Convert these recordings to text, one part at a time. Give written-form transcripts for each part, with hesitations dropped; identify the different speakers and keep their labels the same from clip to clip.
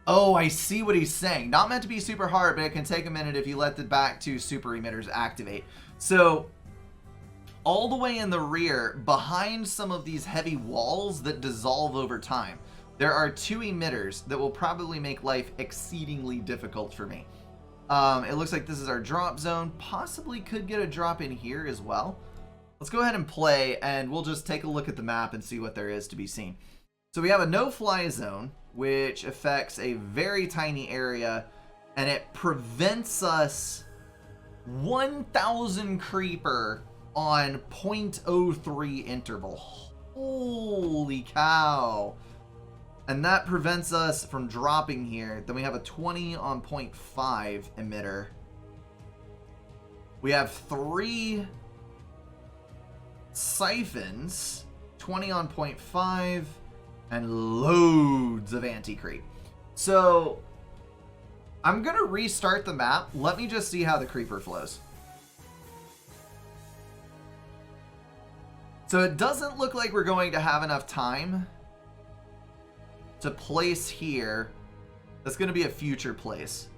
Speaker 1: Oh, I see what he's saying. Not meant to be super hard, but it can take a minute if you let the back two super emitters activate. So, all the way in the rear, behind some of these heavy walls that dissolve over time, there are two emitters that will probably make life exceedingly difficult for me. It looks like this is our drop zone. Possibly could get a drop in here as well. Let's go ahead and play, and we'll just take a look at the map and see what there is to be seen. So we have a no-fly zone, which affects a very tiny area, and it prevents us 1,000 creeper on 0.03 interval. Holy cow. And that prevents us from dropping here. Then we have a 20 on 0.5 emitter. We have 3 siphons, 20 on 0.5, and loads of anti-creep. So I'm going to restart the map. Let me just see how the creeper flows. So it doesn't look like we're going to have enough time to place here. That's going to be a future place.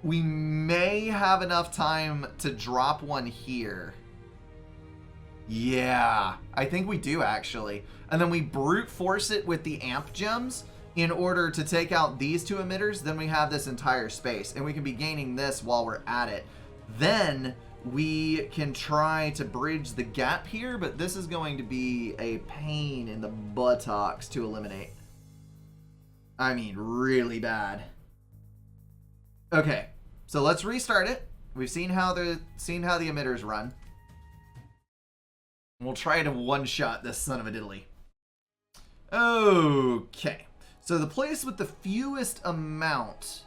Speaker 1: We may have enough time to drop one here. Yeah, I think we do actually. And then we brute force it with the amp gems in order to take out these two emitters. Then we have this entire space, and we can be gaining this while we're at it. Then we can try to bridge the gap here, but this is going to be a pain in the buttocks to eliminate. I mean, really bad. Okay, so let's restart it. We've seen how the emitters run. We'll try to one-shot this son of a diddly. Okay, so the place with the fewest amount,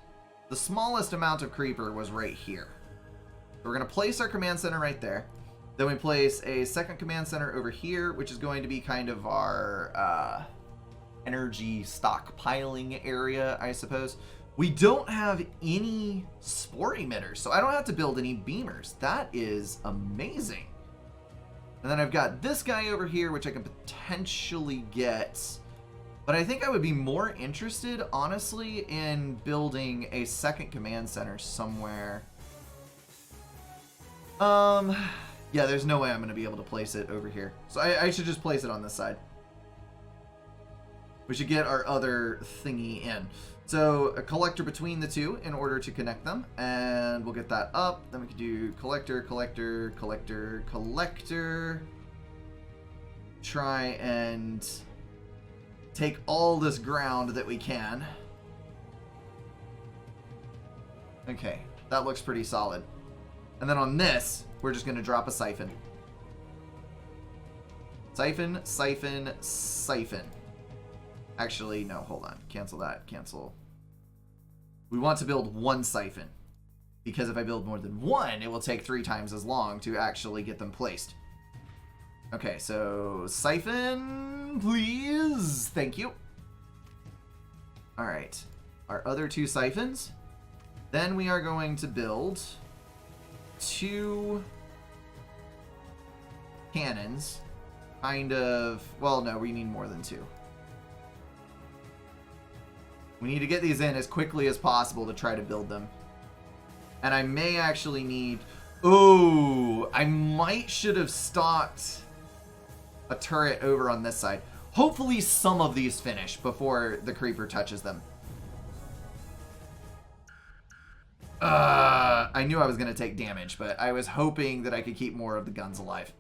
Speaker 1: the smallest amount of creeper was right here. So we're going to place our command center right there. Then we place a second command center over here, which is going to be kind of our energy stockpiling area, I suppose. We don't have any spore emitters, so I don't have to build any beamers. That is amazing. And then I've got this guy over here, which I can potentially get. But I think I would be more interested, honestly, in building a second command center somewhere. Yeah, there's no way I'm going to be able to place it over here. So I should just place it on this side. We should get our other thingy in. So a collector between the two in order to connect them. And we'll get that up. Then we can do collector, collector, collector, collector. Try and take all this ground that we can. Okay, that looks pretty solid. And then on this, we're just going to drop a siphon. Siphon, siphon, siphon. Actually, no, hold on. Cancel that. Cancel. We want to build one siphon. Because if I build more than one, it will take 3 times as long to actually get them placed. Okay, so siphon, please. Thank you. All right. Our other 2 siphons. Then we are going to build 2 cannons. Kind of, well, no, we need more than 2. We need to get these in as quickly as possible to try to build them. And I may actually need... Oh, I might should have stocked a turret over on this side. Hopefully some of these finish before the creeper touches them. I knew I was going to take damage, but I was hoping that I could keep more of the guns alive.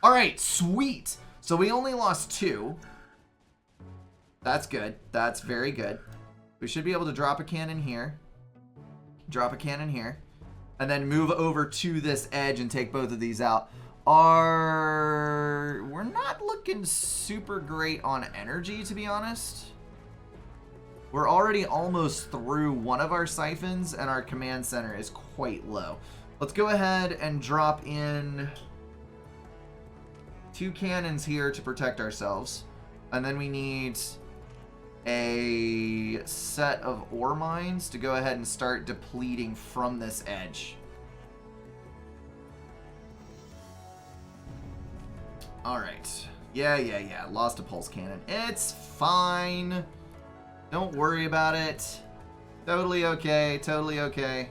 Speaker 1: All right, sweet. So we only lost 2. That's good. That's very good. We should be able to drop a cannon here. Drop a cannon here. And then move over to this edge and take both of these out. We're not looking super great on energy, to be honest. We're already almost through one of our siphons, and our command center is quite low. Let's go ahead and drop in 2 cannons here to protect ourselves. And then we need a set of ore mines to go ahead and start depleting from this edge. Alright. Yeah. Lost a pulse cannon. It's fine. Don't worry about it. Totally okay. Totally okay.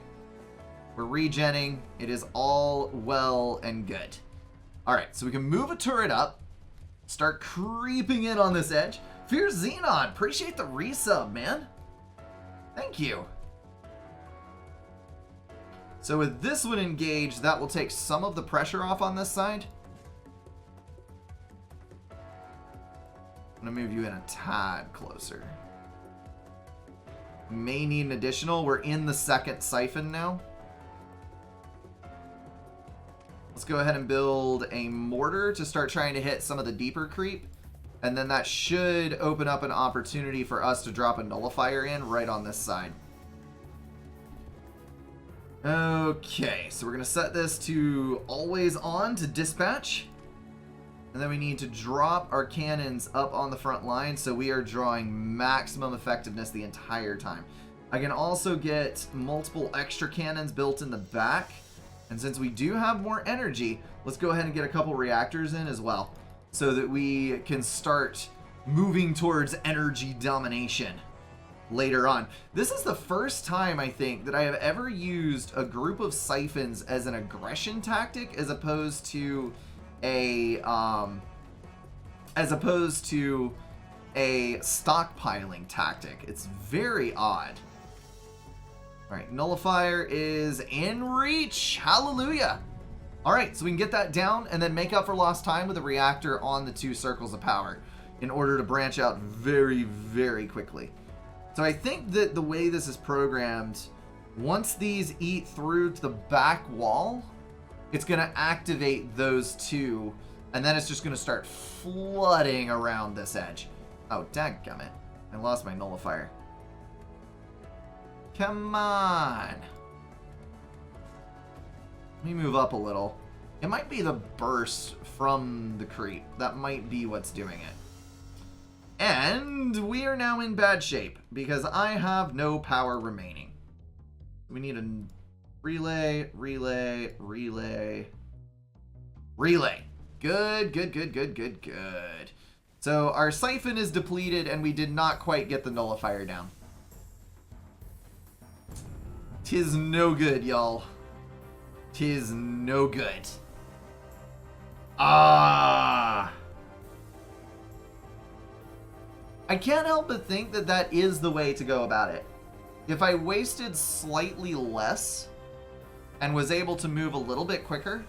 Speaker 1: We're regenning. It is all well and good. Alright, so we can move a turret up. Start creeping in on this edge. Fear Xenon, appreciate the resub, man. Thank you. So with this one engaged, that will take some of the pressure off on this side. I'm going to move you in a tad closer. May need an additional. We're in the second siphon now. Let's go ahead and build a mortar to start trying to hit some of the deeper creep. And then that should open up an opportunity for us to drop a nullifier in right on this side. Okay, so we're going to set this to always on to dispatch. And then we need to drop our cannons up on the front line so we are drawing maximum effectiveness the entire time. I can also get multiple extra cannons built in the back. And since we do have more energy, let's go ahead and get a couple reactors in as well, so that we can start moving towards energy domination later on. This is the first time, I think, that I have ever used a group of siphons as an aggression tactic as opposed to a stockpiling tactic. It's very odd. Alright, nullifier is in reach. Hallelujah. Alright, so we can get that down and then make up for lost time with a reactor on the 2 circles of power in order to branch out very, very quickly. So I think that the way this is programmed, once these eat through to the back wall, it's going to activate those 2, and then it's just going to start flooding around this edge. Oh, dadgummit. I lost my nullifier. Come on. Let me move up a little. It might be the burst from the creep. That might be what's doing it. And we are now in bad shape because I have no power remaining. We need a relay. Good. So our siphon is depleted and we did not quite get the nullifier down. 'Tis no good, y'all. 'Tis no good. I can't help but think that that is the way to go about it. If I wasted slightly less and was able to move a little bit quicker...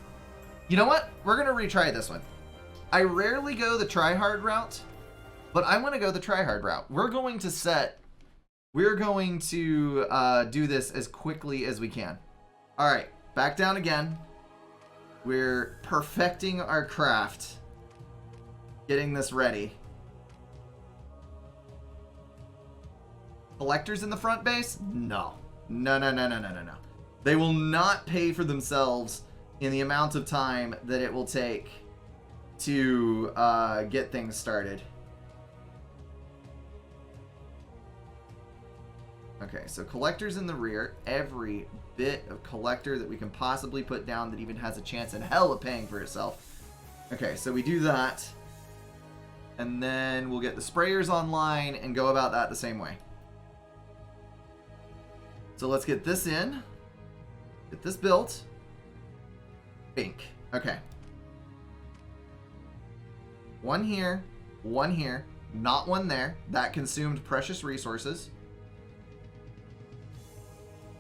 Speaker 1: You know what? We're going to retry this one. I rarely go the try-hard route, but I'm going to go the try-hard route. We're going to do this as quickly as we can. Alright, back down again. We're perfecting our craft. Getting this ready. Collectors in the front base? No. No. They will not pay for themselves in the amount of time that it will take to get things started. Okay, so collectors in the rear. Every bit of collector that we can possibly put down that even has a chance in hell of paying for itself. Okay, so we do that. And then we'll get the sprayers online and go about that the same way. So let's get this in. Get this built. Bink. Okay. One here. Not one there. That consumed precious resources.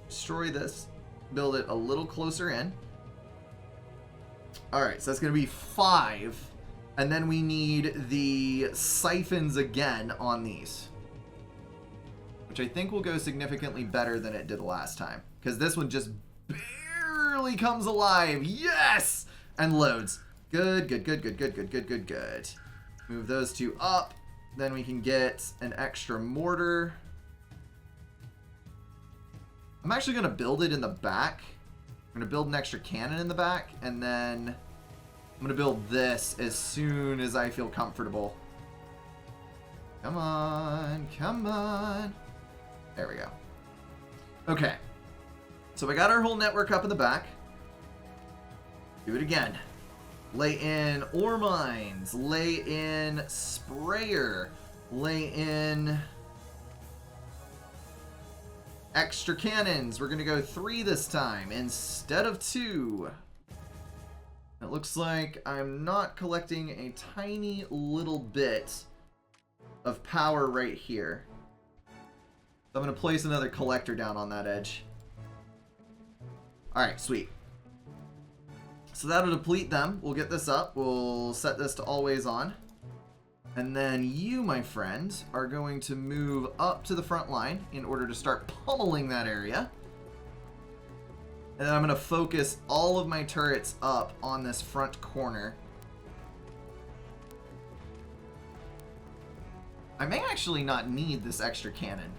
Speaker 1: Destroy this. Build it a little closer in. Alright, so that's going to be 5. And then we need the siphons again on these. Which I think will go significantly better than it did last time. Because this one just barely comes alive. Yes! And loads. Good. Move those 2 up. Then we can get an extra mortar. I'm actually going to build it in the back. I'm going to build an extra cannon in the back. And then I'm going to build this as soon as I feel comfortable. Come on. There we go. Okay. So we got our whole network up in the back. Do it again. Lay in ore mines. Lay in sprayer. Lay in Extra cannons. We're going to go 3 this time instead of 2. It looks like I'm not collecting a tiny little bit of power right here. So I'm going to place another collector down on that edge. Alright, sweet. So that'll deplete them. We'll get this up. We'll set this to always on. And then you, my friend, are going to move up to the front line in order to start pummeling that area. And then I'm going to focus all of my turrets up on this front corner. I may actually not need this extra cannon.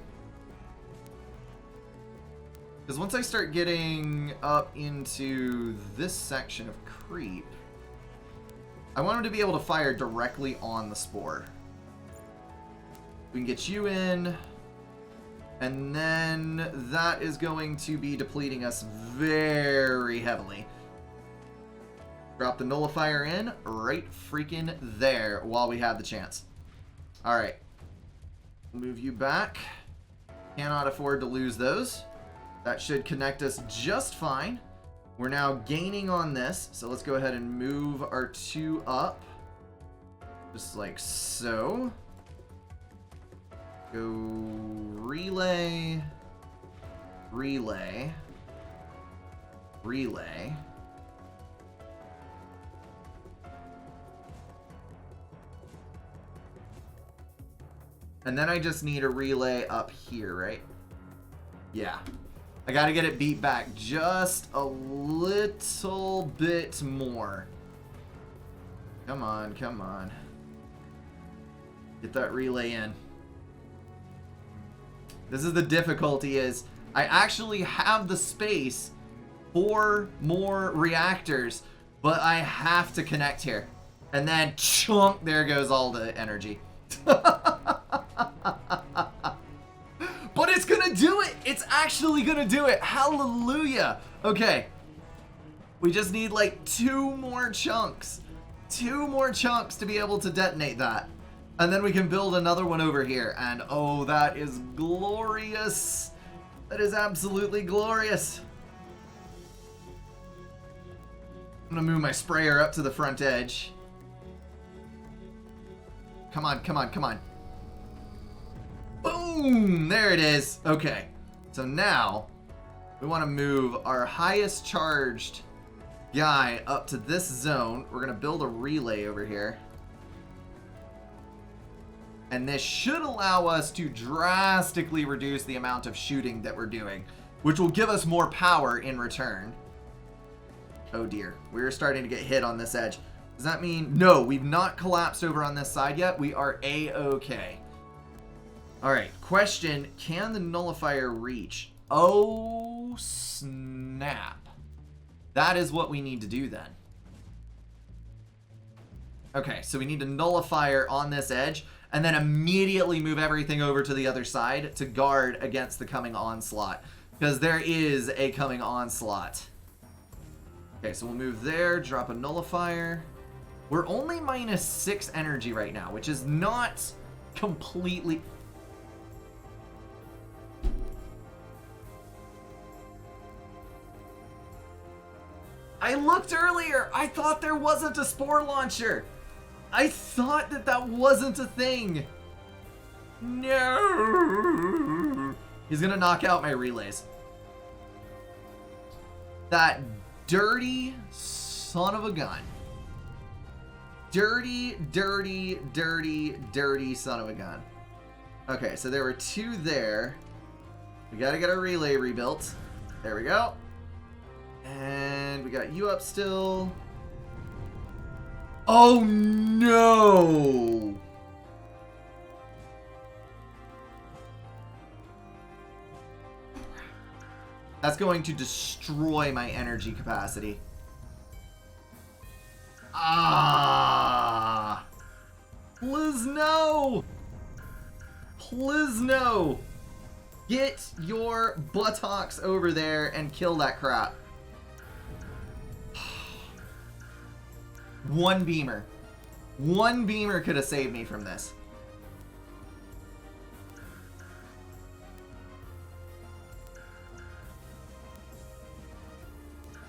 Speaker 1: Because once I start getting up into this section of creep, I want him to be able to fire directly on the spore. We can get you in, and then that is going to be depleting us very heavily. Drop the nullifier in right freaking there while we have the chance. Alright. Move you back. Cannot afford to lose those. That should connect us just fine. We're now gaining on this, so let's go ahead and move our 2 up. Just like so. Go relay, relay, relay. And then I just need a relay up here, right? Yeah. I gotta get it beat back just a little bit more. Come on, come on. Get that relay in. This is the difficulty, is I actually have the space for more reactors, but I have to connect here. And then chunk, there goes all the energy. But it's gonna do it! It's actually gonna do it! Hallelujah! Okay. We just need like 2 more chunks. 2 more chunks to be able to detonate that. And then we can build another one over here. And oh, that is glorious! That is absolutely glorious! I'm gonna move my sprayer up to the front edge. Come on, come on, come on. Boom! There it is. Okay. So now, we want to move our highest charged guy up to this zone. We're going to build a relay over here. And this should allow us to drastically reduce the amount of shooting that we're doing, which will give us more power in return. Oh dear. We're starting to get hit on this edge. Does that mean... No, we've not collapsed over on this side yet. We are A-okay. Alright, question, can the nullifier reach? Oh, snap. That is what we need to do then. Okay, so we need a nullifier on this edge, and then immediately move everything over to the other side to guard against the coming onslaught. Because there is a coming onslaught. Okay, so we'll move there, drop a nullifier. We're only minus 6 energy right now, which is not completely... I looked earlier. I thought there wasn't a spore launcher. I thought that that wasn't a thing. No. He's gonna knock out my relays. That dirty son of a gun. Dirty, dirty, dirty, dirty son of a gun. Okay, so there were 2 there. We gotta get our relay rebuilt. There we go. And we got you up still. Oh no! That's going to destroy my energy capacity. Ah! Please no! Please no! Get your buttocks over there and kill that crap. 1 beamer. 1 beamer could have saved me from this.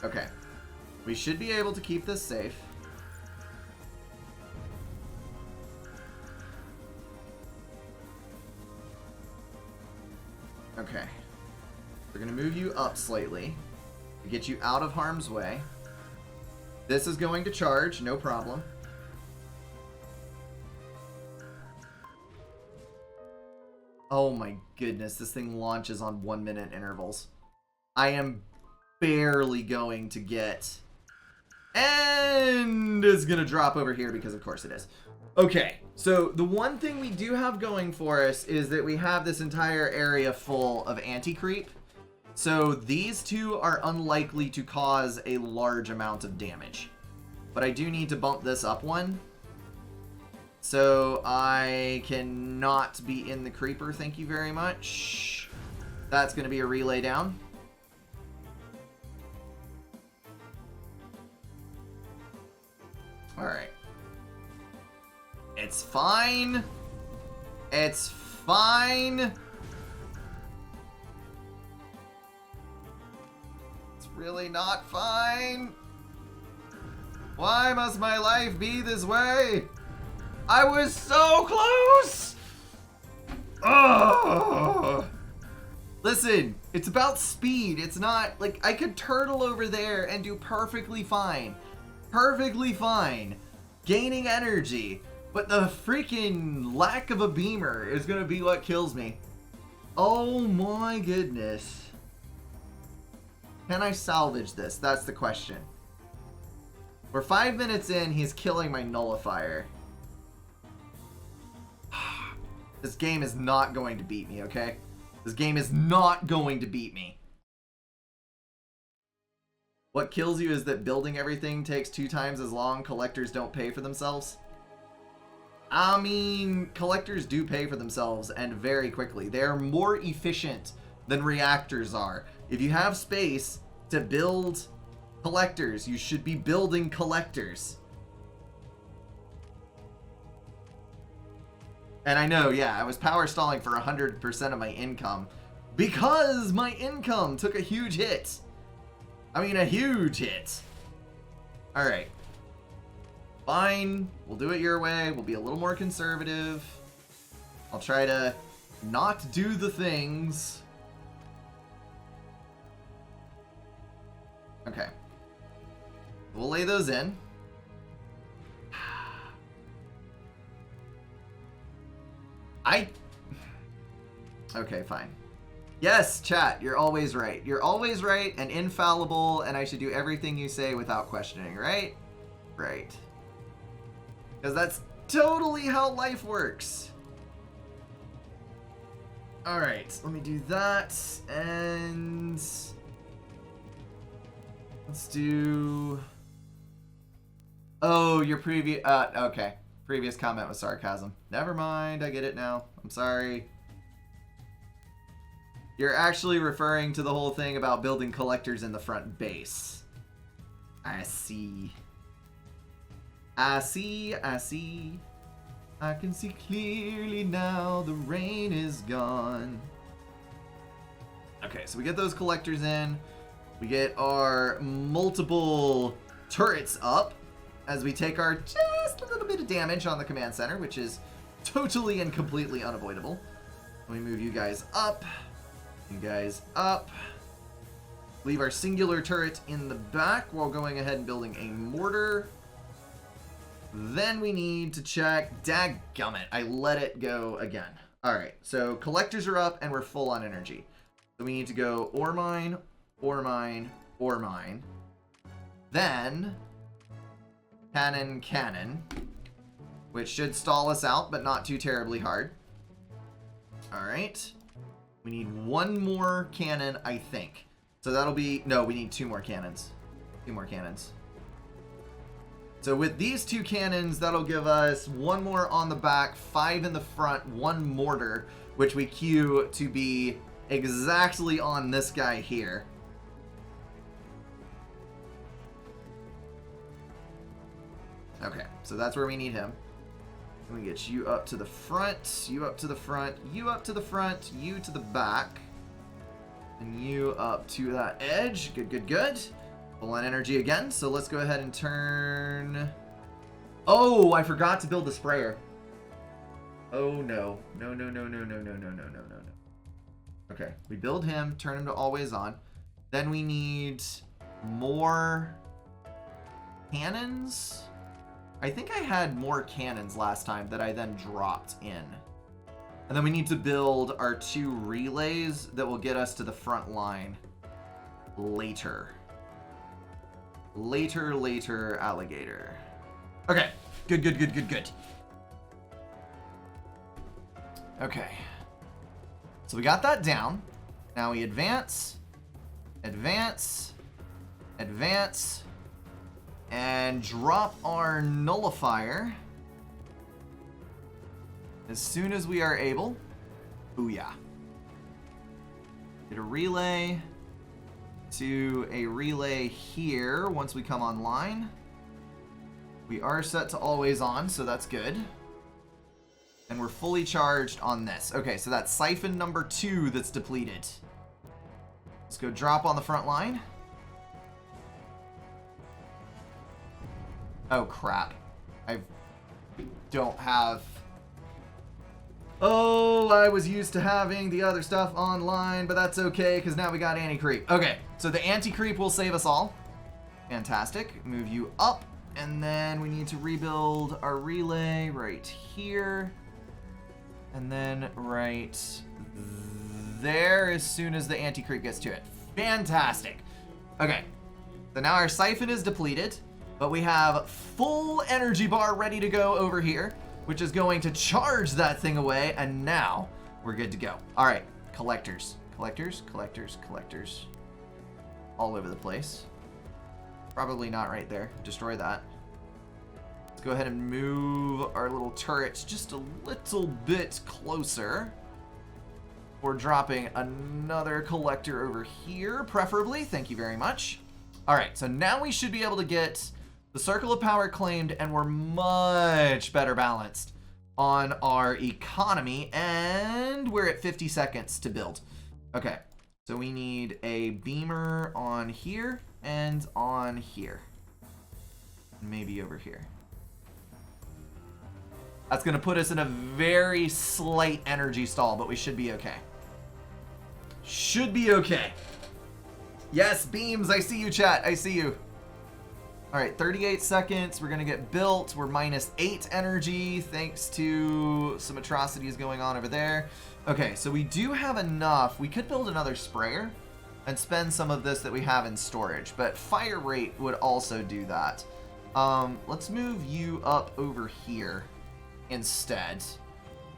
Speaker 1: Okay. We should be able to keep this safe. Okay. We're going to move you up slightly to get you out of harm's way. This is going to charge, no problem. Oh my goodness, this thing launches on 1 minute intervals. I am barely going to get... And it's going to drop over here because of course it is. Okay, so the one thing we do have going for us is that we have this entire area full of anti-creep. So these two are unlikely to cause a large amount of damage. But I do need to bump this up one. So I cannot be in the creeper, thank you very much. That's going to be a relay down. Alright. It's fine. It's fine. It's really not fine. Why must my life be this way? I was so close! Ugh. Listen, it's about speed. It's not, like, I could turtle over there and do perfectly fine. Perfectly fine. Gaining energy. But the freaking lack of a beamer is going to be what kills me. Oh my goodness. Can I salvage this? That's the question. We're 5 minutes in, he's killing my nullifier. This game is not going to beat me, okay? This game is not going to beat me. What kills you is that building everything takes 2 times as long. Collectors don't pay for themselves. I mean, collectors do pay for themselves, and very quickly. They are more efficient than reactors are. If you have space to build collectors, you should be building collectors. And I know, yeah, I was power stalling for 100% of my income because my income took a huge hit. I mean, a huge hit. Alright. Fine. We'll do it your way. We'll be a little more conservative. I'll try to not do the things. Okay. We'll lay those in. Okay, fine. Yes, chat, you're always right. You're always right and infallible, and I should do everything you say without questioning, right? Right. Because that's totally how life works. Alright, let me do that, and... let's do... Oh, your previous... okay. Previous comment was sarcasm. Never mind, I get it now. I'm sorry. You're actually referring to the whole thing about building collectors in the front base. I see. I see, I see. I can see clearly now, the rain is gone. Okay, so we get those collectors in. We get our multiple turrets up as we take our just a little bit of damage on the command center, which is totally and completely unavoidable. Let me move you guys up. You guys up. Leave our singular turret in the back while going ahead and building a mortar. Then we need to check... Dadgummit, I let it go again. Alright, so collectors are up and we're full on energy. So we need to go ore mine, ore mine, ore mine. Then... cannon, cannon. Which should stall us out, but not too terribly hard. Alright. We need one more cannon, I think. So that'll be... no, we need 2 more cannons. 2 more cannons. So with these 2 cannons, that'll give us 1 more on the back, 5 in the front, 1 mortar, which we queue to be exactly on this guy here. Okay, so that's where we need him. Let me get you up to the front, you up to the front, you up to the front, you to the back, and you up to that edge. Good, good, good. Full on energy again, so let's go ahead and turn... Oh, I forgot to build the sprayer. Oh no. No, no, no, no, no, no, no, no, no, no, no. Okay, we build him, turn him to always on. Then we need more cannons. I think I had more cannons last time that I then dropped in. And then we need to build our 2 relays that will get us to the front line later. Later, alligator. Okay, good, good, good, good, good. Okay. So we got that down. Now we advance, advance, advance, and drop our nullifier as soon as we are able. Booyah. Get a relay to a relay here once we come online. We are set to always on, so that's good. And we're fully charged on this. Okay, so that's siphon number 2 that's depleted. Let's go drop on the front line. Oh, crap. I don't have... Oh, I was used to having the other stuff online, but that's okay, because now we got anti-creep. Okay, so the anti-creep will save us all. Fantastic. Move you up, and then we need to rebuild our relay right here. And then right there as soon as the anti-creep gets to it. Fantastic. Okay, so now our siphon is depleted, but we have full energy bar ready to go over here, which is going to charge that thing away, and now we're good to go. All right, collectors. Collectors, collectors, collectors. All over the place. Probably not right there. Destroy that. Let's go ahead and move our little turrets just a little bit closer. We're dropping another collector over here, preferably. Thank you very much. All right, so now we should be able to get the circle of power claimed, and we're much better balanced on our economy, and we're at 50 seconds to build. Okay, so we need a beamer on here and on here. Maybe over here. That's going to put us in a very slight energy stall, but we should be okay. Should be okay. Yes, beams, I see you, chat. I see you. All right, 38 seconds. We're going to get built. We're minus 8 energy thanks to some atrocities going on over there. Okay, so we do have enough. We could build another sprayer and spend some of this that we have in storage, but fire rate would also do that. Let's move you up over here instead.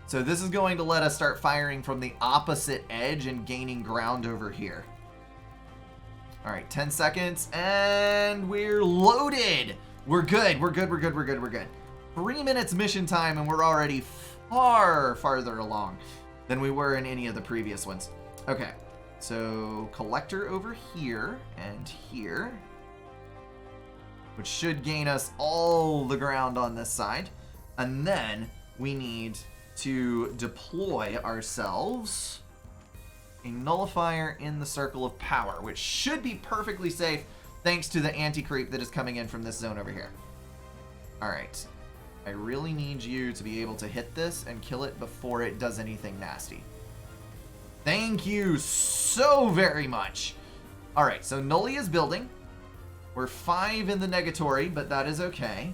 Speaker 1: So this is going to let us start firing from the opposite edge and gaining ground over here. All right, 10 seconds, and we're loaded. We're good, we're good, we're good, we're good, we're good. 3 minutes mission time, and we're already far farther along than we were in any of the previous ones. Okay, so collector over here and here, which should gain us all the ground on this side. And then we need to deploy ourselves a nullifier in the circle of power, which should be perfectly safe thanks to the anti-creep that is coming in from this zone over here. All right. I really need you to be able to hit this and kill it before it does anything nasty. Thank you so very much. All right, so Nully is building. We're 5 in the negatory, but that is okay.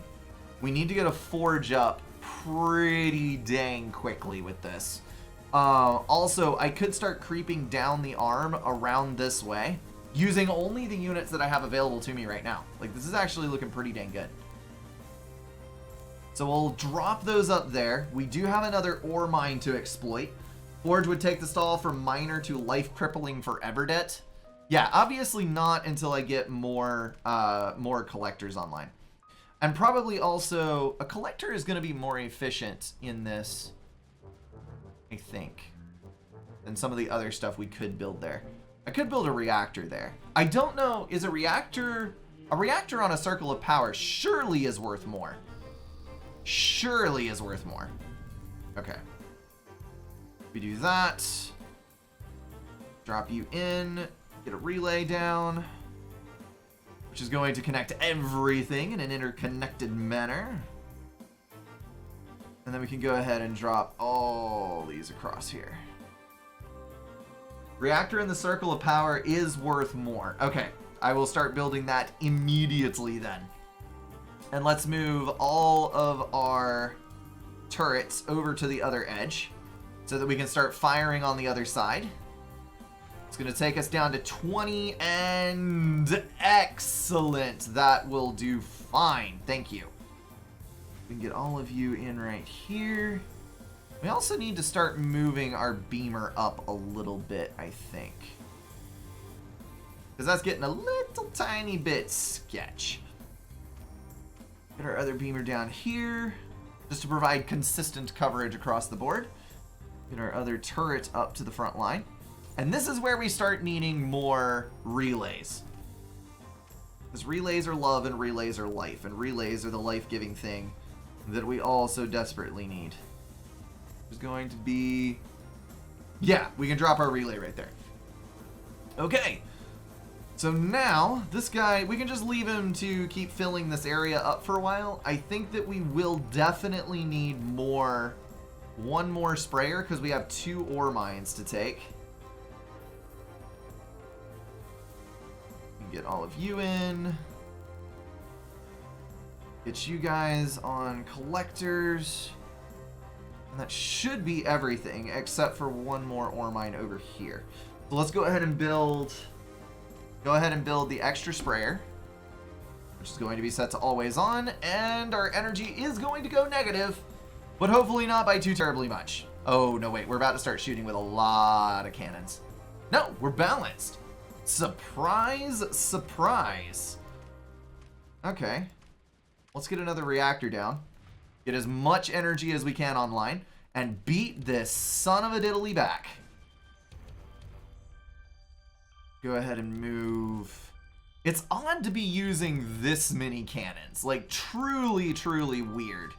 Speaker 1: We need to get a forge up pretty dang quickly with this. Also, I could start creeping down the arm around this way using only the units that I have available to me right now. Like, this is actually looking pretty dang good. So we'll drop those up there. We do have another ore mine to exploit. Forge would take the stall from minor to life crippling forever debt. Yeah, obviously not until I get more collectors online. And probably also, a collector is going to be more efficient in this, I think, than some of the other stuff we could build there. I could build a reactor there. I don't know, is a reactor on a circle of power surely is worth more. Surely is worth more. Okay. We do that. Drop you in. Get a relay down. which is going to connect everything in an interconnected manner. And then we can go ahead and drop all these across here. Reactor in the circle of power is worth more. Okay, I will start building that immediately then. And let's move all of our turrets over to the other edge so that we can start firing on the other side. It's going to take us down to 20, and excellent. That will do fine. Thank you. We can get all of you in right here. We also need to start moving our beamer up a little bit, I think. Because that's getting a little tiny bit sketch. Get our other beamer down here, just to provide consistent coverage across the board. Get our other turret up to the front line. And this is where we start needing more relays. Because relays are love and relays are life. And relays are the life-giving thing that we all so desperately need. There's going to be... Yeah, we can drop our relay right there. Okay. So now, this guy, we can just leave him to keep filling this area up for a while. I think that we will definitely need one more sprayer, because we have 2 ore mines to take. Get all of you in. Get you guys on collectors. And that should be everything, except for one more ore mine over here. So let's go ahead and build... Go ahead and build the extra sprayer, which is going to be set to always on, and our energy is going to go negative, but hopefully not by too terribly much. Oh, no, wait, we're about to start shooting with a lot of cannons. No, we're balanced. Surprise, surprise. Okay, let's get another reactor down, get as much energy as we can online, and beat this son of a diddly back. Go ahead and move. It's odd to be using this many cannons. Like, truly, truly weird.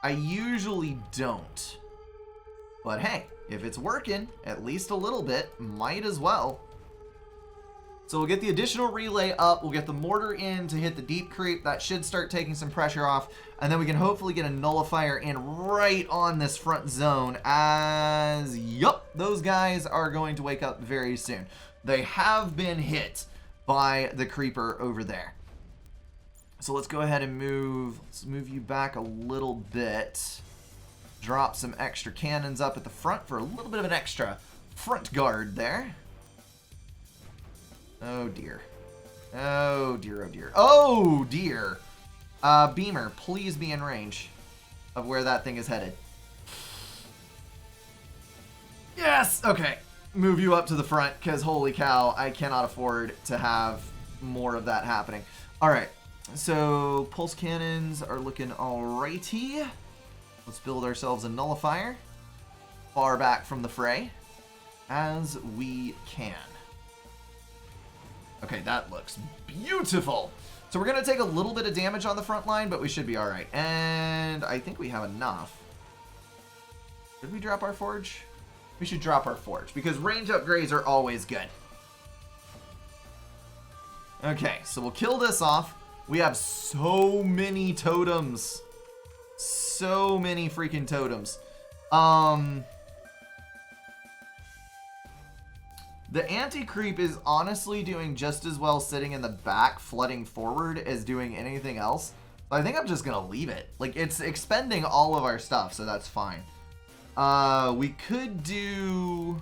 Speaker 1: I usually don't. But hey, if it's working, at least a little bit, might as well. So we'll get the additional relay up. We'll get the mortar in to hit the deep creep. That should start taking some pressure off. And then we can hopefully get a nullifier in right on this front zone as, yup, those guys are going to wake up very soon. They have been hit by the creeper over there. So let's go ahead and let's move you back a little bit. Drop some extra cannons up at the front for a little bit of an extra front guard there. Oh dear. Oh dear, oh dear. Oh dear. Beamer, please be in range of where that thing is headed. Yes! Okay. Move you up to the front, because holy cow, I cannot afford to have more of that happening. Alright, so pulse cannons are looking alrighty. Let's build ourselves a nullifier far back from the fray as we can. Okay, that looks beautiful. So we're going to take a little bit of damage on the front line, but we should be alright. And I think we have enough. Did we drop our forge? We should drop our forge, because range upgrades are always good. Okay, so we'll kill this off. We have so many totems. So many freaking totems. The anti-creep is honestly doing just as well sitting in the back, flooding forward, as doing anything else. But I think I'm just going to leave it. Like, it's expending all of our stuff, so that's fine. We could do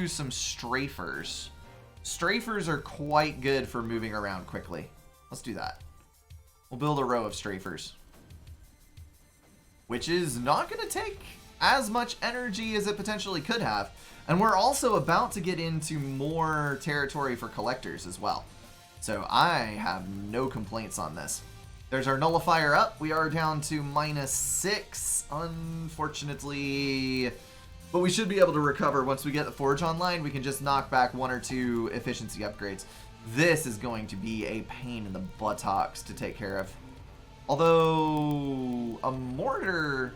Speaker 1: some strafers. Strafers are quite good for moving around quickly. Let's do that. We'll build a row of strafers, which is not going to take as much energy as it potentially could have. And we're also about to get into more territory for collectors as well. So I have no complaints on this. There's our nullifier up. We are down to -6, unfortunately. But we should be able to recover once we get the forge online. We can just knock back 1 or 2 efficiency upgrades. This is going to be a pain in the buttocks to take care of. Although a mortar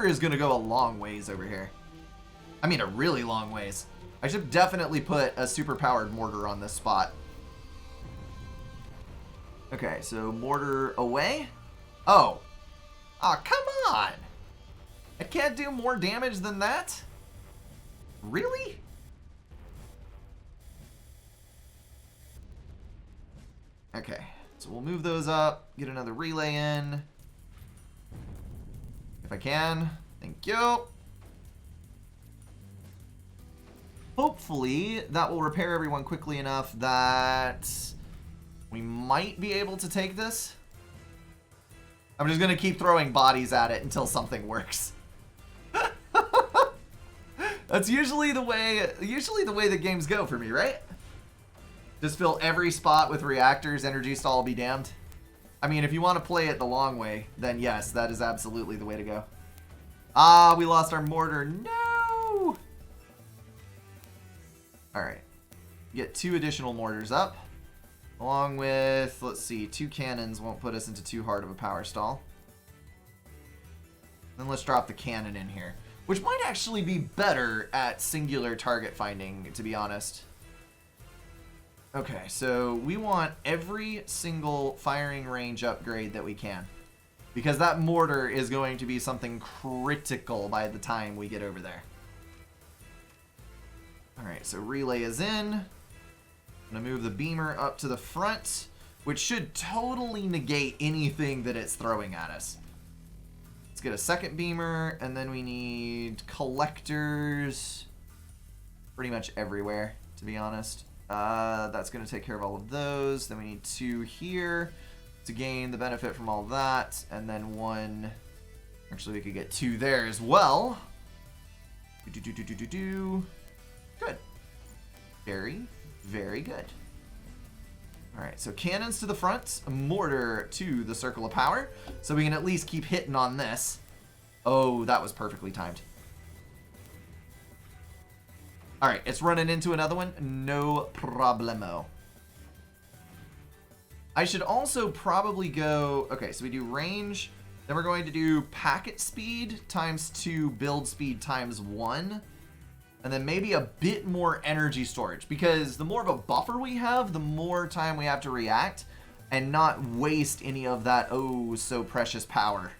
Speaker 1: is going to go a long ways over here. I mean, a really long ways. I should definitely put a super powered mortar on this spot. Okay, so mortar away. Oh. Aw, come on! It can't do more damage than that? Really? Okay, so we'll move those up, get another relay in. If I can. Thank you. Hopefully, that will repair everyone quickly enough that we might be able to take this. I'm just going to keep throwing bodies at it until something works. That's usually the way the games go for me, right? Just fill every spot with reactors, energy stall be damned. I mean, if you want to play it the long way, then yes, that is absolutely the way to go. Ah, we lost our mortar. No! Alright. Get 2 additional mortars up. Along with, let's see, 2 cannons won't put us into too hard of a power stall. Then let's drop the cannon in here. Which might actually be better at singular target finding, to be honest. Okay, so we want every single firing range upgrade that we can. Because that mortar is going to be something critical by the time we get over there. Alright, so relay is in. I'm going to move the beamer up to the front, which should totally negate anything that it's throwing at us. Let's get a second beamer, and then we need collectors pretty much everywhere, to be honest. That's going to take care of all of those. Then we need 2 here to gain the benefit from all that, and then 1... Actually, we could get 2 there as well. Good. Very, very good. Alright, so cannons to the front, a mortar to the circle of power, so we can at least keep hitting on this. Oh, that was perfectly timed. Alright, it's running into another one. No problemo. I should also probably go... Okay, so we do range, then we're going to do packet speed times 2, build speed times 1. And then maybe a bit more energy storage, because the more of a buffer we have, the more time we have to react and not waste any of that oh so precious power.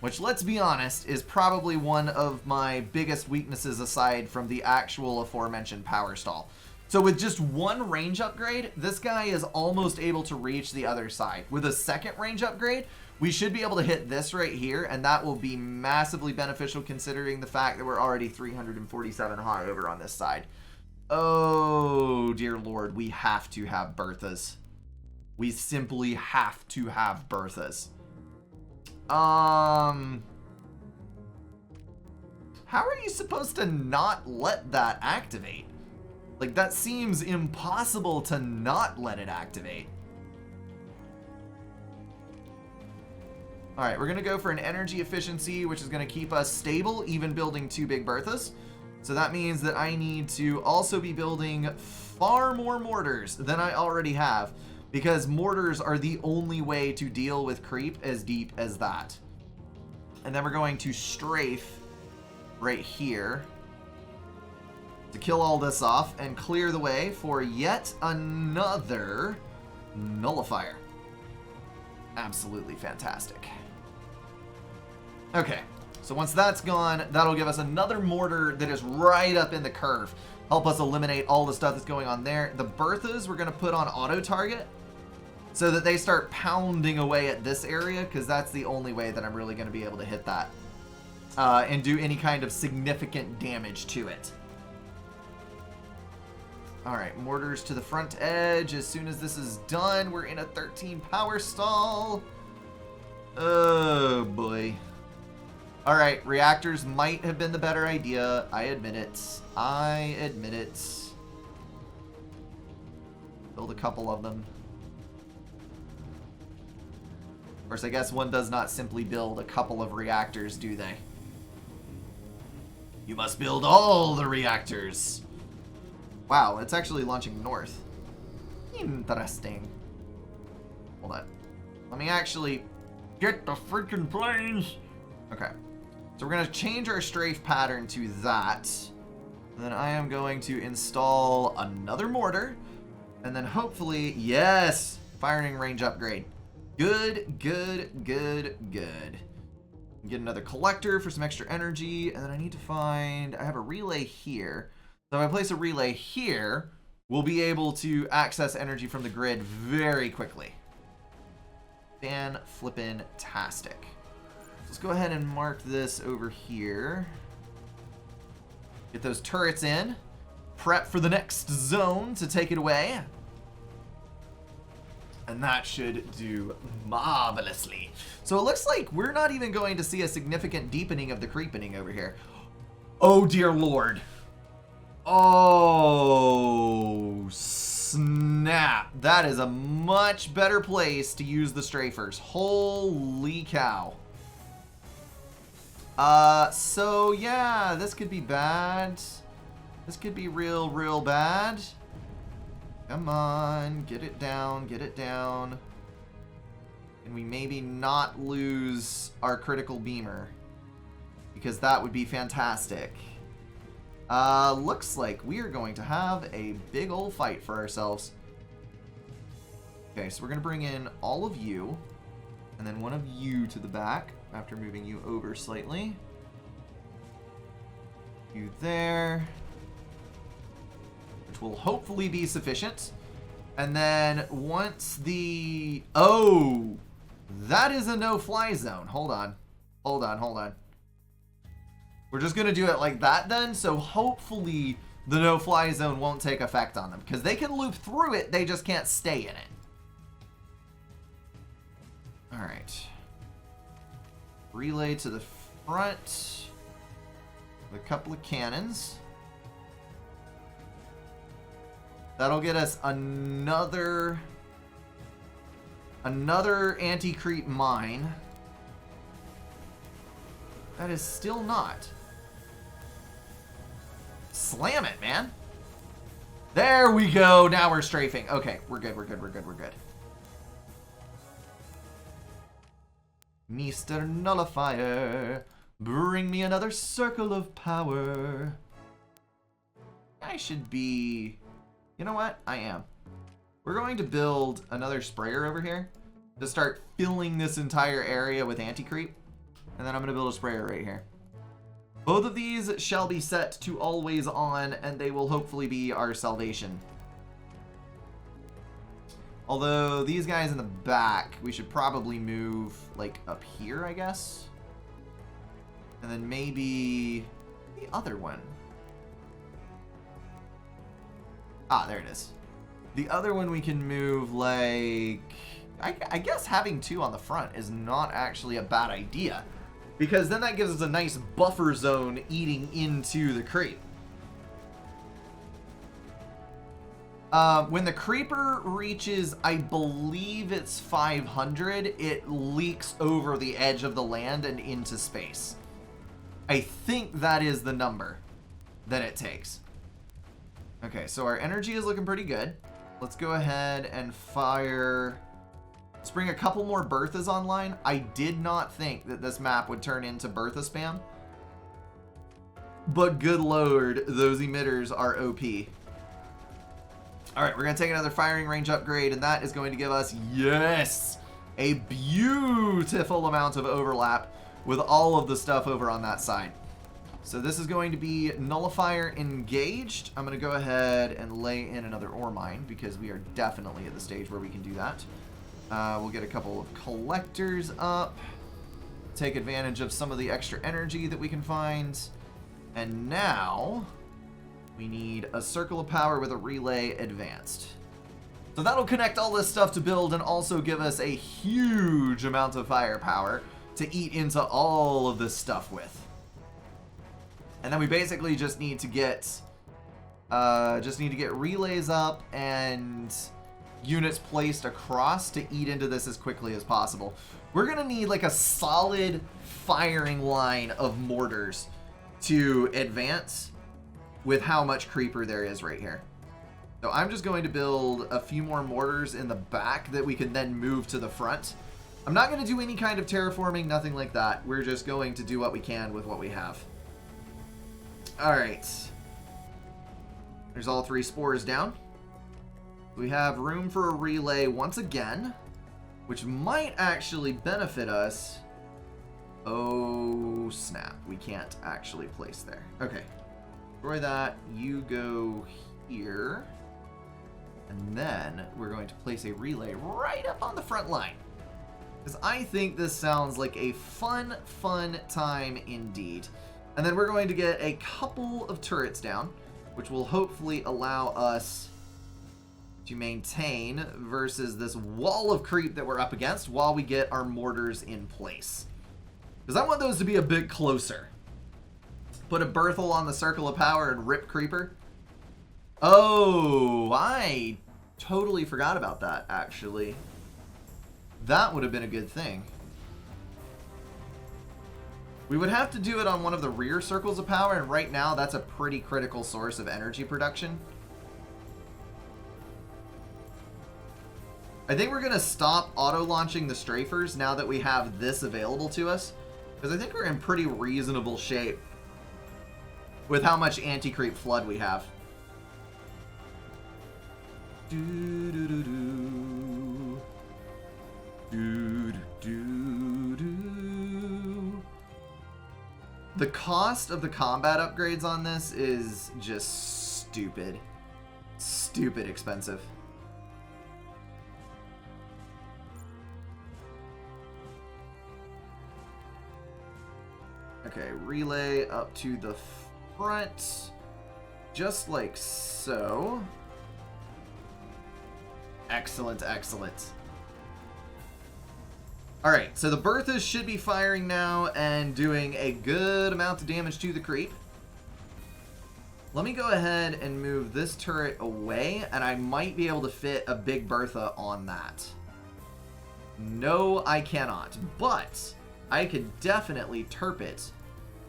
Speaker 1: Which, let's be honest, is probably one of my biggest weaknesses aside from the actual aforementioned power stall. So with just 1 range upgrade, this guy is almost able to reach the other side. With a second range upgrade, we should be able to hit this right here, and that will be massively beneficial considering the fact that we're already 347 high over on this side. Oh, dear Lord, we have to have Berthas. We simply have to have Berthas. How are you supposed to not let that activate? Like, that seems impossible to not let it activate. Alright, we're going to go for an energy efficiency, which is going to keep us stable, even building 2 big Berthas. So that means that I need to also be building far more mortars than I already have, because mortars are the only way to deal with creep as deep as that. And then we're going to strafe right here to kill all this off and clear the way for yet another nullifier. Absolutely fantastic. Okay, so once that's gone, that'll give us another mortar that is right up in the curve. Help us eliminate all the stuff that's going on there. The Berthas we're going to put on auto target so that they start pounding away at this area, because that's the only way that I'm really going to be able to hit that and do any kind of significant damage to it. Alright, mortars to the front edge. As soon as this is done, we're in a 13 power stall. Oh boy. Alright, reactors might have been the better idea. I admit it. I admit it. Build a couple of them. Of course, I guess one does not simply build a couple of reactors, do they? You must build all the reactors. Wow, it's actually launching north. Interesting. Hold on. Let me actually get the freaking planes. Okay. So we're going to change our strafe pattern to that. And then I am going to install another mortar. And then hopefully, yes, firing range upgrade. Good, good, good, good. Get another collector for some extra energy. And then I need to find, I have a relay here. So if I place a relay here, we'll be able to access energy from the grid very quickly. Fan-flippin-tastic. Let's go ahead and mark this over here. Get those turrets in. Prep for the next zone to take it away. And that should do marvelously. So it looks like we're not even going to see a significant deepening of the creepening over here. Oh, dear Lord. Oh, snap. That is a much better place to use the strafers. Holy cow. So yeah, this could be bad. This could be real bad. Come on, get it down, get it down. And we maybe not lose our critical beamer, because that would be fantastic. Looks like we are going to have a big old fight for ourselves. Okay, so we're going to bring in all of you, and then one of you to the back after moving you over slightly. You there. Which will hopefully be sufficient. And then once the... Oh! That is a no-fly zone. Hold on. Hold on, hold on. We're just going to do it like that then, so hopefully the no-fly zone won't take effect on them. Because they can loop through it, they just can't stay in it. Alright. Relay to the front. With a couple of cannons. That'll get us another anti-creep mine. That is still not. Slam it, man. There we go. Now we're strafing. Okay, we're good, we're good, we're good, we're good. Mr. Nullifier, bring me another circle of power. I should be... You know what? I am. We're going to build another sprayer over here to start filling this entire area with anti-creep. And then I'm going to build a sprayer right here. Both of these shall be set to always on, and they will hopefully be our salvation. Although these guys in the back, we should probably move like up here, I guess. And then maybe the other one. Ah, there it is. The other one we can move like... I guess having two on the front is not actually a bad idea. Because then that gives us a nice buffer zone eating into the creep. When the creeper reaches, I believe it's 500, it leaks over the edge of the land and into space. I think that is the number that it takes. Okay, so our energy is looking pretty good. Let's go ahead and fire... Let's bring a couple more Berthas online. I did not think that this map would turn into Bertha spam. But good lord, those emitters are OP. Alright, we're going to take another firing range upgrade, and that is going to give us, yes, a beautiful amount of overlap with all of the stuff over on that side. So this is going to be Nullifier engaged. I'm going to go ahead and lay in another ore mine, because we are definitely at the stage where we can do that. We'll get a couple of collectors up, take advantage of some of the extra energy that we can find, and now we need a circle of power with a relay advanced. So that'll connect all this stuff to build and also give us a huge amount of firepower to eat into all of this stuff with. And then we basically just need to get relays up and units placed across to eat into this as quickly as possible. We're gonna need like a solid firing line of mortars to advance with how much creeper there is right here. So I'm just going to build a few more mortars in the back that we can then move to the front. I'm not going to do any kind of terraforming, nothing like that. We're just going to do what we can with what we have. Alright. There's all three spores down. We have room for a relay once again, which might actually benefit us. Oh, snap. We can't actually place there. Okay. Destroy that. You go here. And then we're going to place a relay right up on the front line. Because I think this sounds like a fun time indeed. And then we're going to get a couple of turrets down, which will hopefully allow us to maintain versus this wall of creep that we're up against while we get our mortars in place. Because I want those to be a bit closer. Put a Berthel on the circle of power and rip creeper. Oh, I totally forgot about that, actually. That would have been a good thing. We would have to do it on one of the rear circles of power, and right now that's a pretty critical source of energy production. I think we're going to stop auto-launching the strafers now that we have this available to us, because I think we're in pretty reasonable shape with how much anti-creep flood we have. The cost of the combat upgrades on this is just stupid. Stupid expensive. Okay, relay up to the front, just like so. Excellent, excellent. Alright, so the Berthas should be firing now and doing a good amount of damage to the creep. Let me go ahead and move this turret away, and I might be able to fit a big Bertha on that. No, I cannot, but I could definitely terp it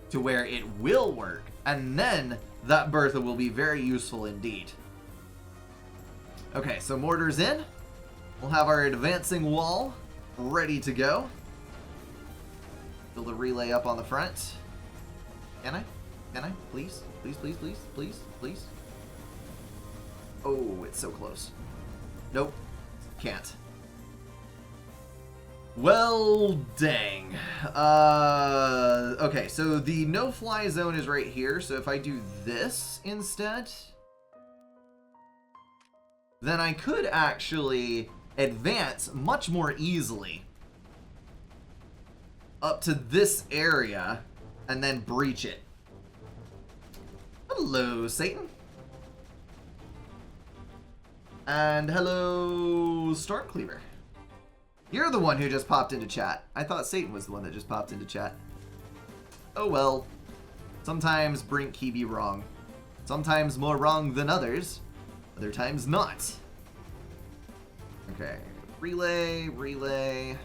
Speaker 1: to where it will work, and then that Bertha will be very useful indeed. Okay, so mortars in. We'll have our advancing wall ready to go. Build a relay up on the front. Can I? Can I? Please? Please, please, please, please, please. Oh, it's so close. Nope. Can't. Well, dang. Okay, so the no-fly zone is right here, so if I do this instead, then I could actually advance much more easily up to this area and then breach it. Hello, Satan. And hello, Stormcleaver. You're the one who just popped into chat. I thought Satan was the one that just popped into chat. Oh well. Sometimes Brink he be wrong. Sometimes more wrong than others. Other times not. Okay. Relay, relay.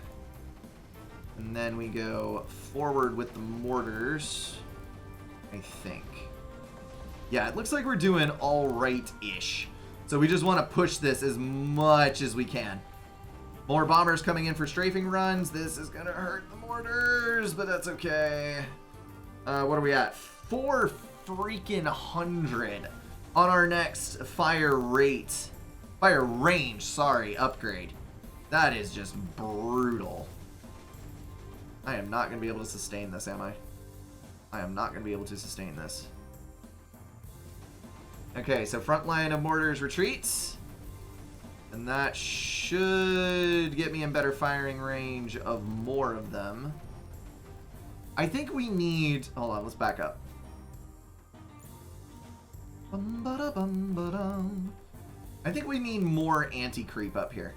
Speaker 1: And then we go forward with the mortars. I think. Yeah, it looks like we're doing alright-ish. So we just want to push this as much as we can. More bombers coming in for strafing runs. This is going to hurt the mortars, but that's okay. What are we at? 4 freaking hundred on our next fire range, upgrade. That is just brutal. I am not going to be able to sustain this, am I? I am not going to be able to sustain this. Okay, so front line of mortars retreats. And that should get me in better firing range of more of them. I think we need... Hold on, let's back up. I think we need more anti-creep up here.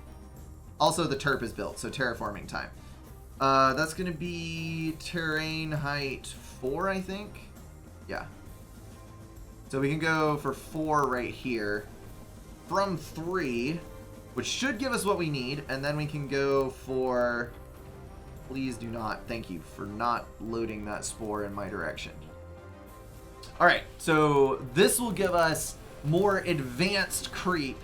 Speaker 1: Also, the terp is built, so terraforming time. That's going to be terrain height 4, I think. Yeah. So we can go for 4 right here. From 3... which should give us what we need, and then we can go for... Please do not. Thank you for not loading that spore in my direction. Alright, so this will give us more advanced creep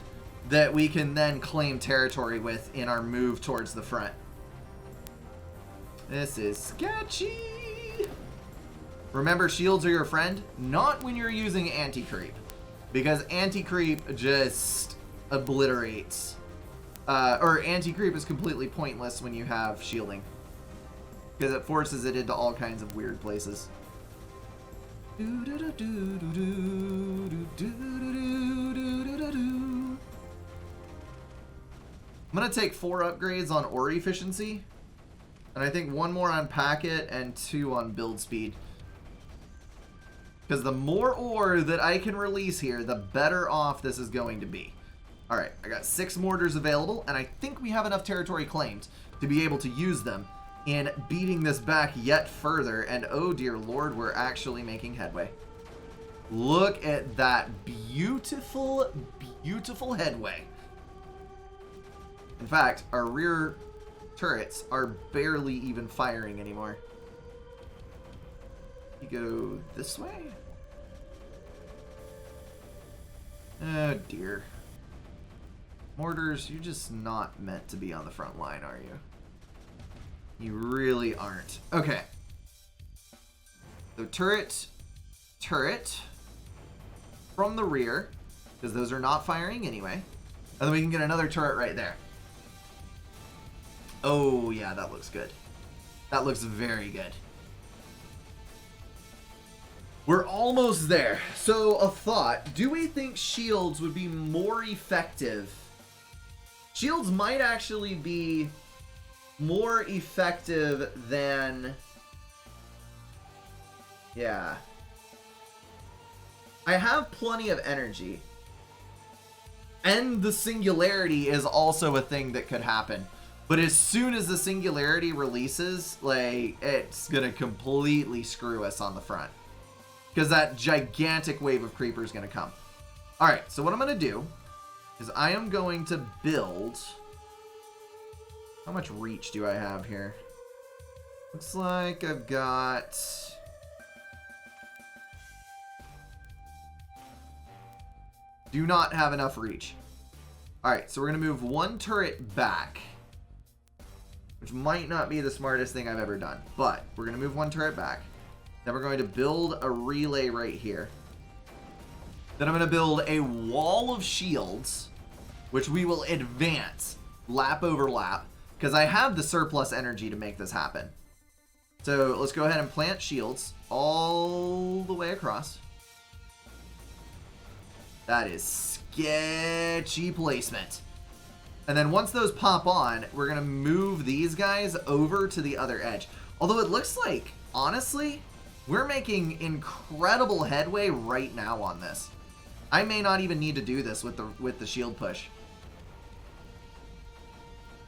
Speaker 1: that we can then claim territory with in our move towards the front. This is sketchy! Remember, shields are your friend? Not when you're using anti-creep. Because anti-creep just obliterates, or anti-creep is completely pointless when you have shielding, because it forces it into all kinds of weird places. I'm gonna take 4 upgrades on ore efficiency, and I think 1 more on packet and 2 on build speed. Because the more ore that I can release here, the better off this is going to be. Alright, I got 6 mortars available, and I think we have enough territory claimed to be able to use them in beating this back yet further. And oh dear lord, we're actually making headway. Look at that beautiful, beautiful headway. In fact, our rear turrets are barely even firing anymore. You go this way? Oh dear. Mortars, you're just not meant to be on the front line, are you? You really aren't. Okay. So turret from the rear, because those are not firing anyway. And then we can get another turret right there. Oh yeah, that looks good. That looks very good. We're almost there. So a thought, do we think shields would be more effective? Shields might actually be more effective than... Yeah. I have plenty of energy. And the singularity is also a thing that could happen. But as soon as the singularity releases, like, it's gonna completely screw us on the front. Because that gigantic wave of creepers is going to come. Alright, so what I'm going to do is I am going to build... How much reach do I have here? Looks like I've got... Do not have enough reach. Alright, so we're going to move 1 turret back. Which might not be the smartest thing I've ever done. But we're going to move 1 turret back. Then we're going to build a relay right here. Then I'm going to build a wall of shields, which we will advance lap over lap, because I have the surplus energy to make this happen. So let's go ahead and plant shields all the way across. That is sketchy placement. And then once those pop on, we're going to move these guys over to the other edge. Although it looks like, honestly... We're making incredible headway right now on this. I may not even need to do this with the shield push.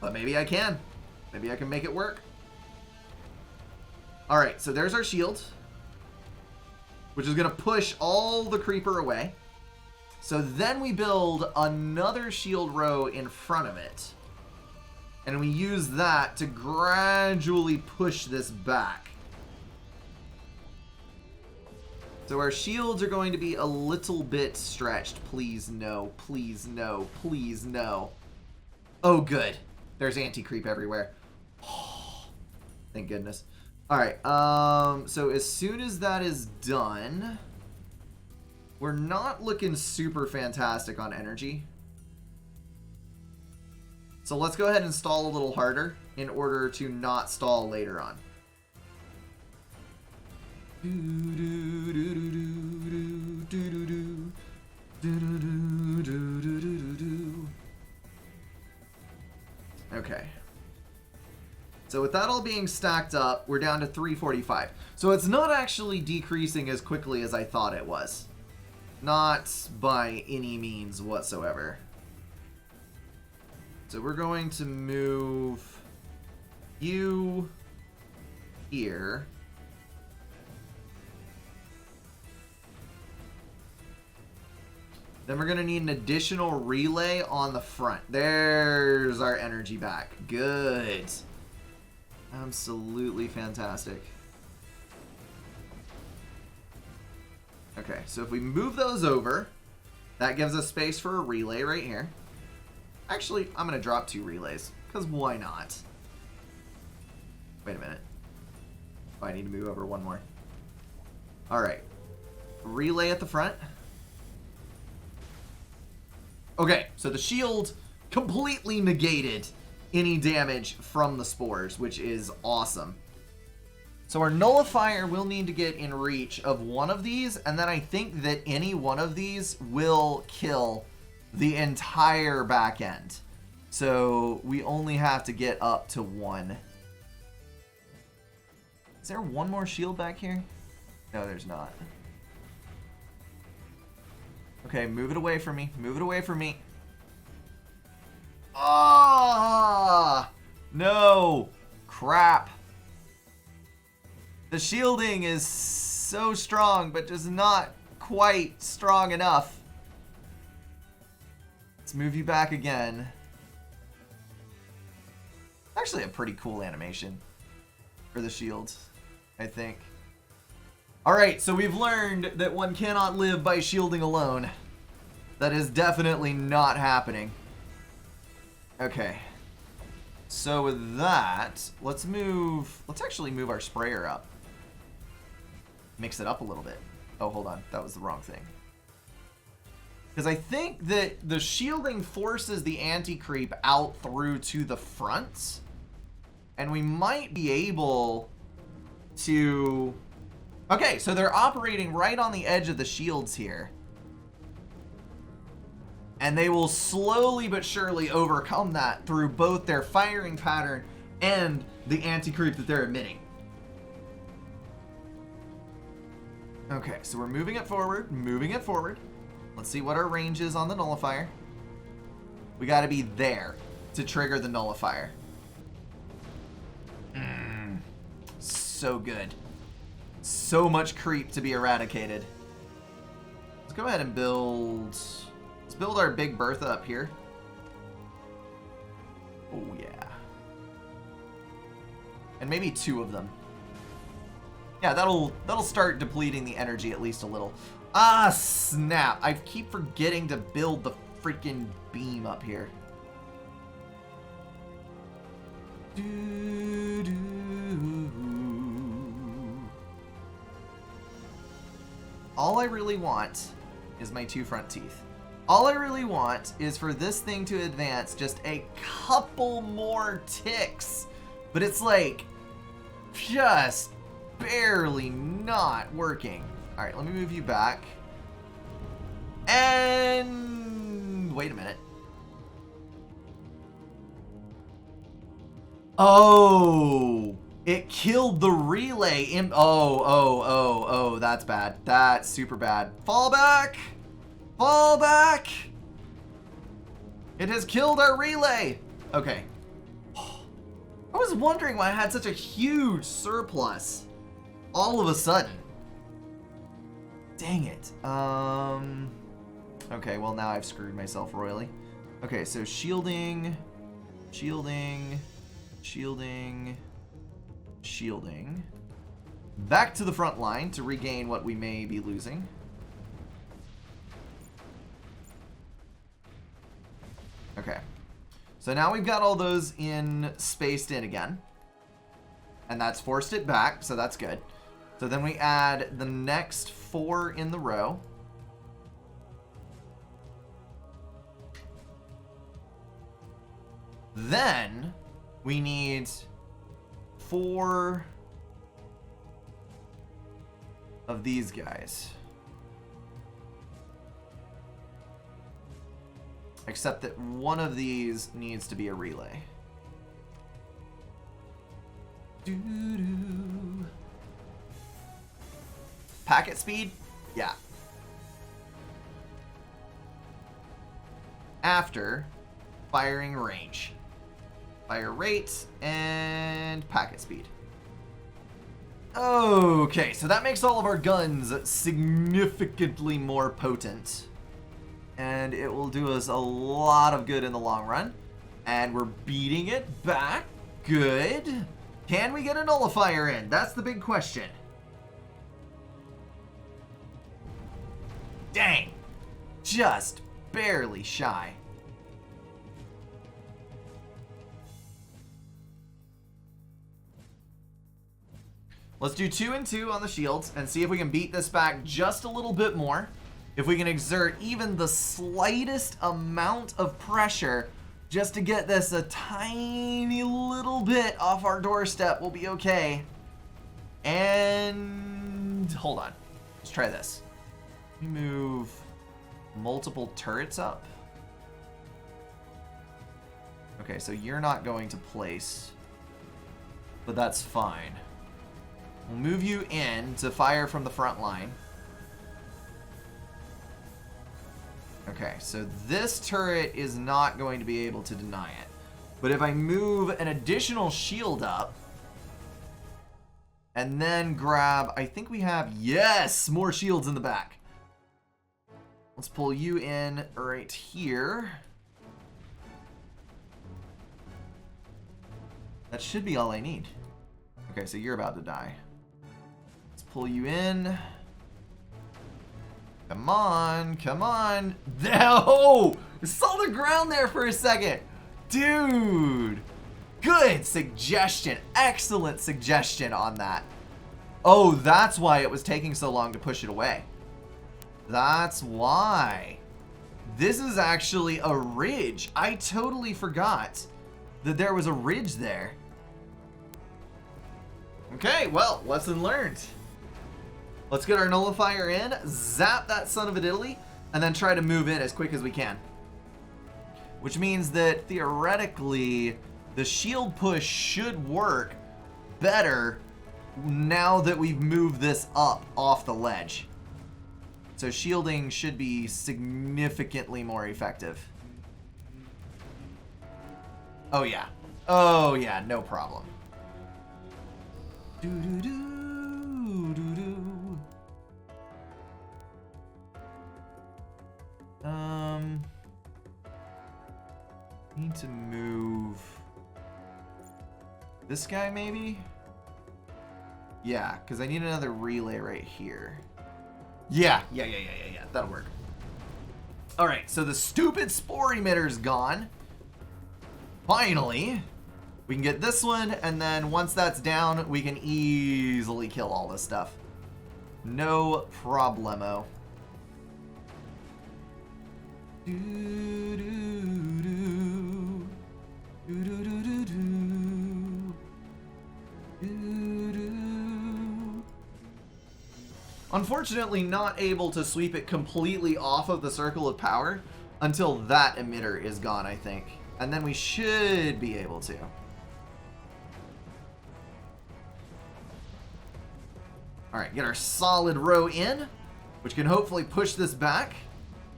Speaker 1: But maybe I can. Maybe I can make it work. Alright, so there's our shield. Which is going to push all the creeper away. So then we build another shield row in front of it. And we use that to gradually push this back. So our shields are going to be a little bit stretched. Please no, please no, please no. Oh good. There's anti-creep everywhere. Oh, thank goodness. Alright, so as soon as that is done, we're not looking super fantastic on energy. So let's go ahead and stall a little harder in order to not stall later on. Okay. So with that all being stacked up, we're down to 345. So it's not actually decreasing as quickly as I thought it was. Not by any means whatsoever. So we're going to move you here. Then we're going to need an additional relay on the front. There's our energy back. Good. Absolutely fantastic. Okay, so if we move those over, that gives us space for a relay right here. Actually, I'm going to drop 2 relays, because why not? Wait a minute. Oh, I need to move over 1 more. Alright. Relay at the front. Okay, so the shield completely negated any damage from the spores, which is awesome. So our nullifier will need to get in reach of one of these, and then I think that any one of these will kill the entire back end. So we only have to get up to one. Is there one more shield back here? No, there's not. Okay, move it away from me. Move it away from me. Ah! No! Crap. The shielding is so strong, but just not quite strong enough. Let's move you back again. Actually a pretty cool animation for the shields, I think. Alright, so we've learned that one cannot live by shielding alone. That is definitely not happening. Okay. So with that, let's actually move our sprayer up. Mix it up a little bit. Oh, hold on. That was the wrong thing. Because I think that the shielding forces the anti-creep out through to the front. And we might be able to... Okay, so they're operating right on the edge of the shields here. And they will slowly but surely overcome that through both their firing pattern and the anti-creep that they're emitting. Okay, so we're moving it forward, moving it forward. Let's see what our range is on the nullifier. We got to be there to trigger the nullifier. So good. So much creep to be eradicated. Let's go ahead and build... Let's build our big Bertha up here. Oh, yeah. And maybe two of them. Yeah, that'll start depleting the energy at least a little. Ah, snap. I keep forgetting to build the freaking beam up here. All I really want is my two front teeth. All I really want is for this thing to advance just a couple more ticks. But it's like just barely not working. All right, let me move you back. And wait a minute. Oh, it killed the relay. Oh, that's bad. That's super bad. Fall back. Fall back. It has killed our relay. Okay. I was wondering why I had such a huge surplus all of a sudden. Dang it. Okay, well now I've screwed myself royally. Okay, so shielding, shielding, shielding, shielding. Back to the front line to regain what we may be losing. Okay. So now we've got all those spaced in again. And that's forced it back, so that's good. So then we add the next 4 in the row. Then we need 4 of these guys. Except that one of these needs to be a relay. Doo-doo. Packet speed? Yeah. After firing range. Fire rate and packet speed. Okay, so that makes all of our guns significantly more potent. And it will do us a lot of good in the long run. And we're beating it back. Good. Can we get a nullifier in? That's the big question. Dang. Just barely shy. Let's do 2 and 2 on the shields and see if we can beat this back just a little bit more. if we can exert even the slightest amount of pressure just to get this a tiny little bit off our doorstep, we'll be okay. And hold on. Let's try this. Let me move multiple turrets up. Okay, so you're not going to place, but that's fine. We'll move you in to fire from the front line. Okay, so this turret is not going to be able to deny it. But if I move an additional shield up, and then grab, I think we have, yes, more shields in the back. Let's pull you in right here. That should be all I need. Okay, so you're about to die. Let's pull you in. Come on, come on. No! I saw the ground there for a second. Dude. Good suggestion. Excellent suggestion on that. Oh, that's why it was taking so long to push it away. That's why. This is actually a ridge. I totally forgot that there was a ridge there. Okay, well, lesson learned. Let's get our nullifier in, zap that son of a diddly, and then try to move in as quick as we can. Which means that, theoretically, the shield push should work better now that we've moved this up off the ledge. So shielding should be significantly more effective. Oh yeah. Oh yeah, no problem. Need to move this guy maybe? Yeah, because I need another relay right here. Yeah. That'll work. Alright, so the stupid spore emitter's gone. Finally. We can get this one, and then once that's down, we can easily kill all this stuff. No problemo. Unfortunately, not able to sweep it completely off of the circle of power until that emitter is gone, I think. And then we should be able to. Alright, get our solid row in, which can hopefully push this back.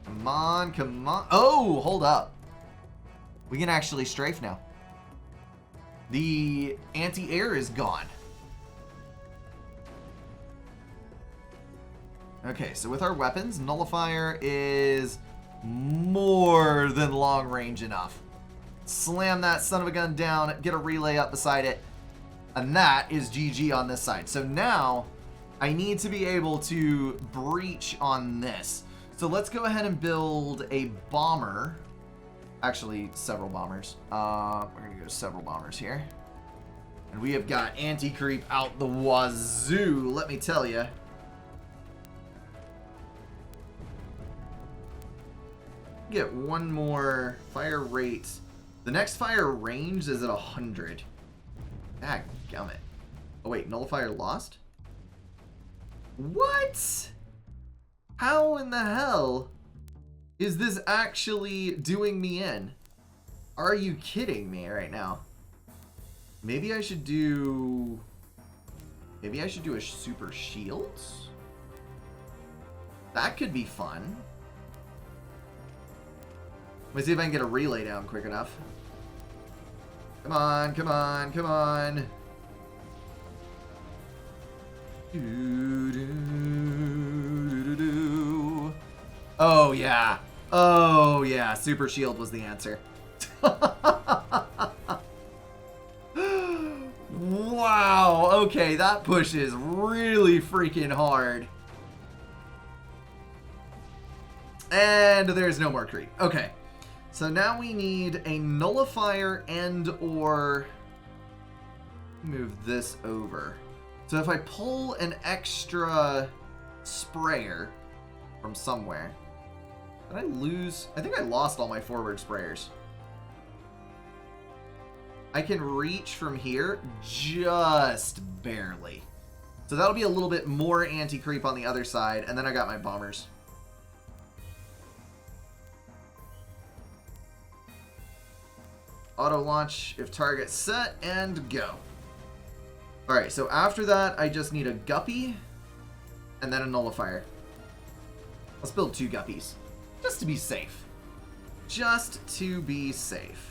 Speaker 1: Come on, come on. Oh, hold up. We can actually strafe now. The anti-air is gone. Okay, so with our weapons, nullifier is more than long range enough. Slam that son of a gun down, get a relay up beside it, and that is GG on this side. So now I need to be able to breach on this. So let's go ahead and build a bomber. Actually, several bombers. We're going to go several bombers here. And we have got anti-creep out the wazoo, let me tell you. Get one more fire rate. The next fire range is at 100. Dadgummit. Oh wait, nullifier lost? What? How in the hell is this actually doing me in? Are you kidding me right now? Maybe I should do... Maybe I should do a super shields? That could be fun. Let me see if I can get a relay down quick enough. Come on, come on, come on. Oh yeah. Oh yeah, super shield was the answer. Wow, okay, that push is really freaking hard. And there's no more creep. Okay. So now we need a nullifier and or move this over. So if I pull an extra sprayer, from somewhere. Did I lose? I think I lost all my forward sprayers. I can reach from here just barely. So that'll be a little bit more anti-creep on the other side, and then I got my bombers. Auto launch if target set, and go. Alright, so after that, I just need a guppy and then a nullifier. Let's build 2 guppies. Just to be safe. Just to be safe.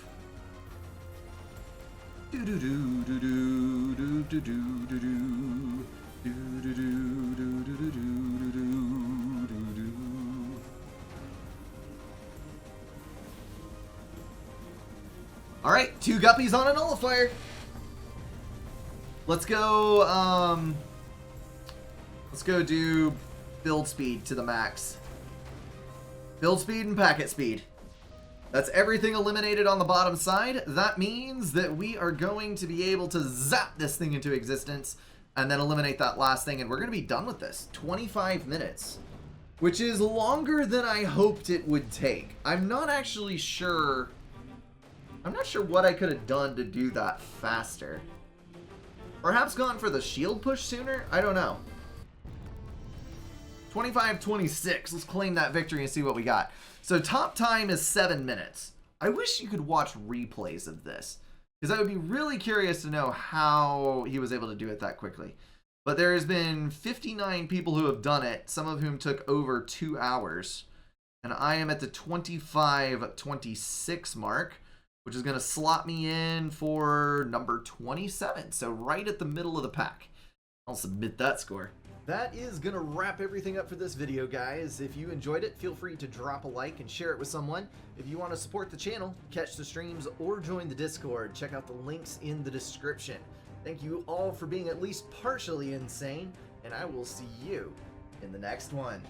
Speaker 1: Alright, 2 guppies on a nullifier. Let's go do build speed to the max. Build speed and packet speed. That's everything eliminated on the bottom side. That means that we are going to be able to zap this thing into existence and then eliminate that last thing, and we're going to be done with this. 25 minutes, which is longer than I hoped it would take. I'm not sure what I could have done to do that faster. Perhaps gone for the shield push sooner? I don't know. 25-26. Let's claim that victory and see what we got. So top time is 7 minutes. I wish you could watch replays of this, because I would be really curious to know how he was able to do it that quickly. But there has been 59 people who have done it, some of whom took over 2 hours. And I am at the 25-26 mark, which is going to slot me in for number 27. So right at the middle of the pack. I'll submit that score. That is going to wrap everything up for this video, guys. If you enjoyed it, feel free to drop a like and share it with someone. If you want to support the channel, catch the streams, or join the Discord, check out the links in the description. Thank you all for being at least partially insane, and I will see you in the next one.